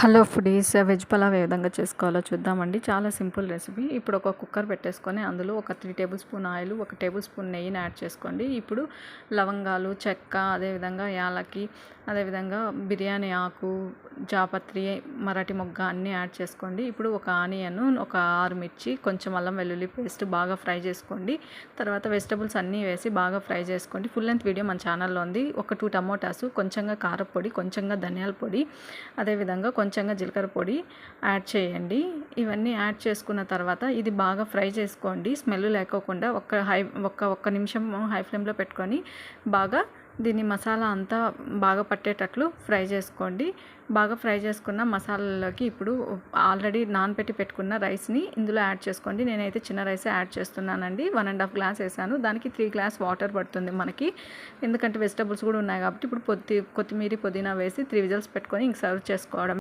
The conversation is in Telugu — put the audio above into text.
హలో ఫుడీస్, వెజ్ పలావ్ ఏ విధంగా చేసుకోవాలో చూద్దామండి. చాలా సింపుల్ రెసిపీ. ఇప్పుడు ఒక కుక్కర్ పెట్టేసుకొని అందులో ఒక 3 table spoon oil, 1 table spoon నెయ్యిని యాడ్ చేసుకోండి. ఇప్పుడు లవంగాలు, చెక్క, అదేవిధంగా యాలకి, అదేవిధంగా బిర్యానీ ఆకు, జాపత్రి, మరాఠీ మొగ్గ అన్నీ యాడ్ చేసుకోండి. ఇప్పుడు ఒక ఆనియన్, ఒక 6 మిర్చి, కొంచెం అల్లం వెల్లుల్లి పేస్ట్ బాగా ఫ్రై చేసుకోండి. తర్వాత వెజిటబుల్స్ అన్నీ వేసి బాగా ఫ్రై చేసుకోండి. ఫుల్ లెంత్ వీడియో మన ఛానల్లో ఉంది. ఒక 2 టమోటాసు, కొంచెంగా కారపొడి, కొంచెంగా ధనియాల పొడి, అదేవిధంగా కొంచెంగా జీలకర్ర పొడి యాడ్ చేయండి. ఇవన్నీ యాడ్ చేసుకున్న తర్వాత ఇది బాగా ఫ్రై చేసుకోండి. స్మెల్ లేకోకుండా ఒక్క నిమిషం హై ఫ్లేమ్లో పెట్టుకొని బాగా దీన్ని మసాలా అంతా బాగా పట్టేటట్లు ఫ్రై చేసుకోండి. బాగా ఫ్రై చేసుకున్న మసాలాలోకి ఇప్పుడు ఆల్రెడీ నానబెట్టి పెట్టుకున్న రైస్ని ఇందులో యాడ్ చేసుకోండి. నేనైతే చిన్న రైస్ యాడ్ చేస్తున్నానండి. 1.5 గ్లాస్ వేసాను. దానికి 3 గ్లాస్ వాటర్ పడుతుంది మనకి, ఎందుకంటే వెజిటబుల్స్ కూడా ఉన్నాయి కాబట్టి. ఇప్పుడు కొత్తిమీర, పుదీనా వేసి 3 విజిల్స్ పెట్టుకొని ఇంక సర్వ్ చేసుకోవడం.